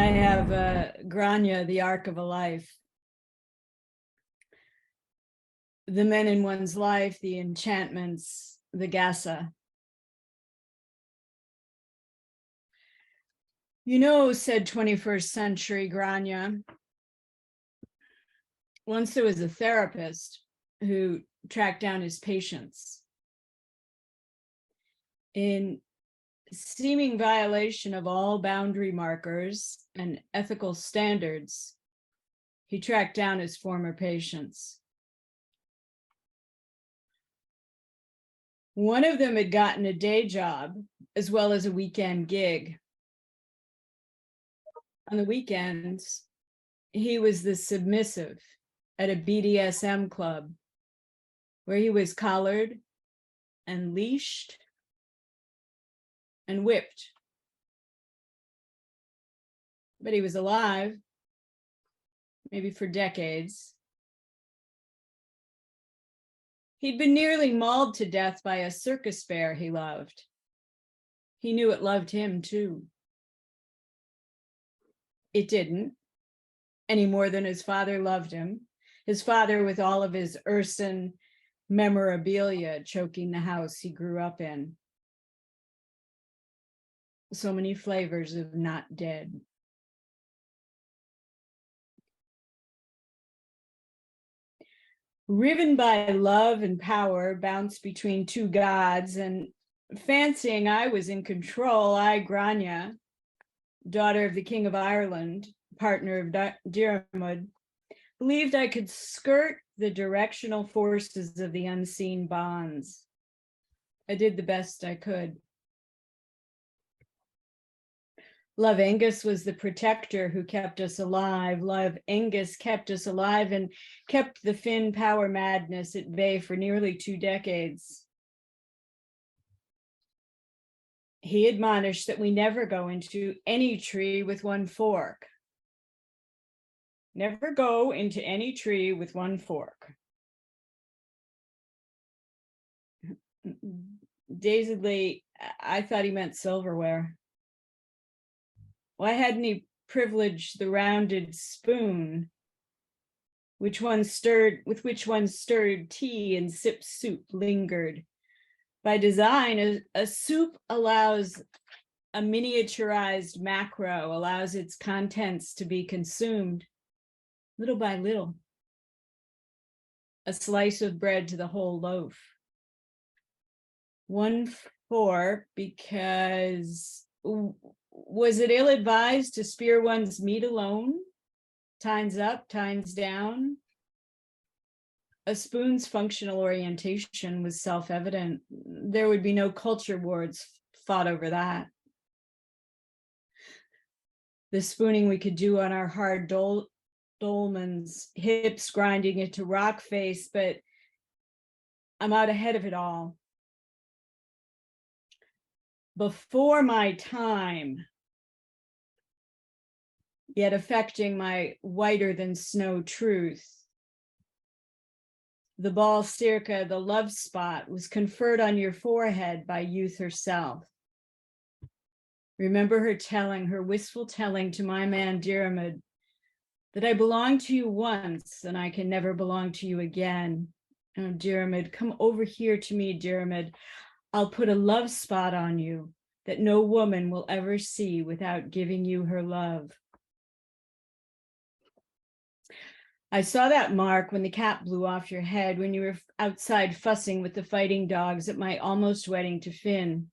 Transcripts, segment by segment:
I have Grainne, The Arc of a Life. The men in one's life, the enchantments, the gasa. You know, said 21st century Grainne, once there was a therapist who tracked down his patients. In seeming violation of all boundary markers and ethical standards, he tracked down his former patients. One of them had gotten a day job as well as a weekend gig. On the weekends, he was the submissive at a BDSM club where he was collared and leashed and whipped. But he was alive, maybe for decades. He'd been nearly mauled to death by a circus bear he loved. He knew it loved him too. It didn't, any more than his father loved him. His father, with all of his Urson memorabilia choking the house he grew up in. So many flavors of not dead. Riven by love and power, bounced between two gods, and fancying I was in control, I, Grainne, daughter of the King of Ireland, partner of Diarmuid, believed I could skirt the directional forces of the unseen bonds. I did the best I could. Love Angus was the protector who kept us alive. Love Angus kept us alive and kept the Finn power madness at bay for nearly 2 decades. He admonished that we never go into any tree with one fork. Never go into any tree with one fork. Dazedly, I thought he meant silverware. Why hadn't he privileged the rounded spoon with which one stirred tea and sipped soup lingered? By design, a soup allows a miniaturized macro, allows its contents to be consumed little by little. A slice of bread to the whole loaf. 1 fork, because was it ill-advised to spear one's meat alone? Tines up, tines down. A spoon's functional orientation was self-evident. There would be no culture wars fought over that. The spooning we could do on our hard dolmens, hips grinding it to rock face, but I'm out ahead of it all. Before my time, yet affecting my whiter than snow truth. The ball circa, the love spot, was conferred on your forehead by youth herself. Remember her wistful telling to my man Diarmuid that I belonged to you once and I can never belong to you again. Oh, Diarmuid, come over here to me, Diarmuid. I'll put a love spot on you that no woman will ever see without giving you her love. I saw that mark when the cap blew off your head, when you were outside fussing with the fighting dogs at my almost wedding to Finn.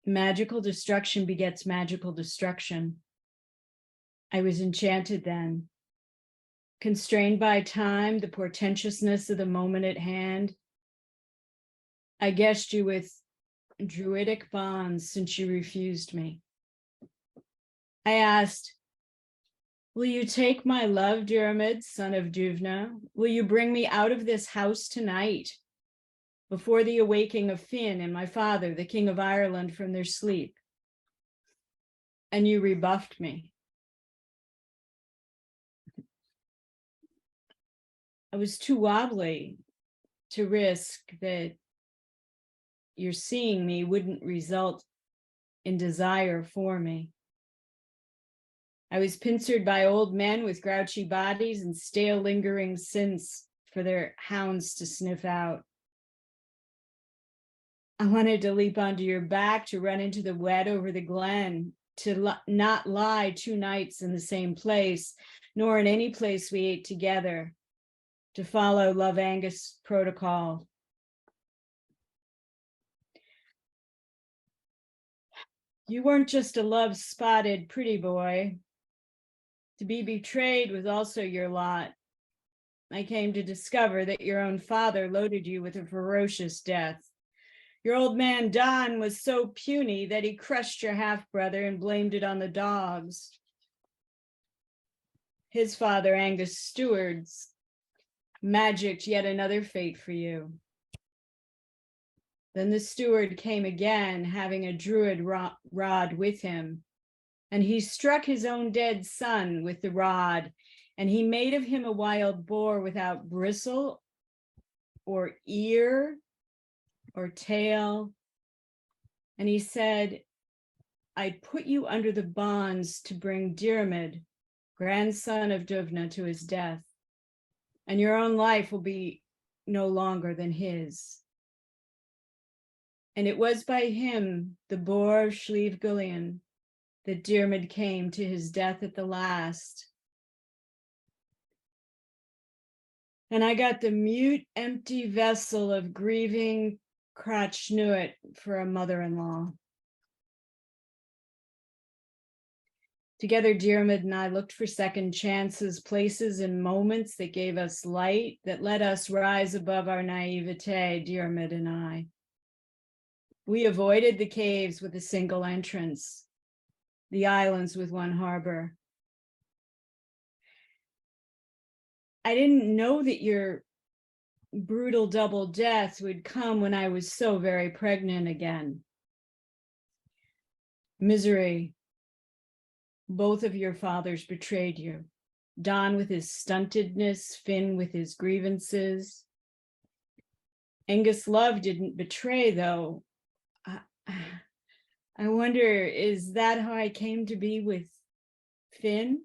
Magical destruction begets magical destruction. I was enchanted then. Constrained by time, the portentousness of the moment at hand, I guessed you with druidic bonds since you refused me. I asked, will you take my love, Diarmuid, son of Duvna? Will you bring me out of this house tonight, before the awaking of Finn and my father, the King of Ireland, from their sleep? And you rebuffed me. I was too wobbly to risk that your seeing me wouldn't result in desire for me. I was pincered by old men with grouchy bodies and stale lingering sins for their hounds to sniff out. I wanted to leap onto your back, to run into the wet over the glen, to not lie 2 nights in the same place, nor in any place we ate together, to follow Love Angus protocol. You weren't just a love-spotted pretty boy. To be betrayed was also your lot. I came to discover that your own father loaded you with a ferocious death. Your old man, Don, was so puny that he crushed your half-brother and blamed it on the dogs. His father, Angus Stewards, magicked yet another fate for you. Then the steward came again, having a druid rod with him, and he struck his own dead son with the rod, and he made of him a wild boar without bristle or ear or tail. And he said, I'd put you under the bonds to bring Diarmid, grandson of Duvna, to his death, and your own life will be no longer than his. And it was by him, the boar of Slieve Gullion, that Diarmid came to his death at the last. And I got the mute, empty vessel of grieving Crachnuit for a mother-in-law. Together, Diarmid and I looked for second chances, places and moments that gave us light, that let us rise above our naivete, Diarmid and I. We avoided the caves with a single entrance, the islands with one harbor. I didn't know that your brutal double death would come when I was so very pregnant again. Misery. Both of your fathers betrayed you. Don with his stuntedness, Finn with his grievances. Angus Love didn't betray, though. I wonder, is that how I came to be with Finn?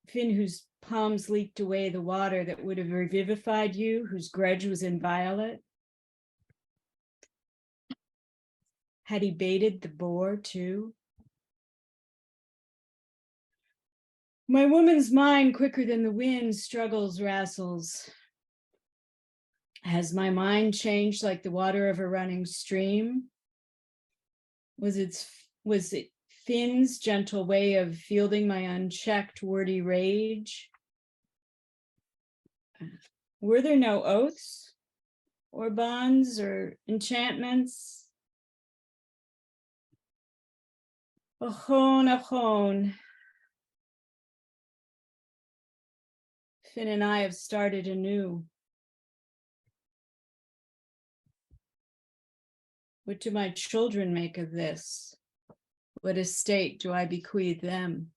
Finn, whose palms leaked away the water that would have revivified you, whose grudge was inviolate? Had he baited the boar too? My woman's mind, quicker than the wind, struggles, wrestles. Has my mind changed like the water of a running stream? Was it Finn's gentle way of fielding my unchecked wordy rage? Were there no oaths or bonds or enchantments? Ochone, ochone. Finn and I have started anew. What do my children make of this? What estate do I bequeath them?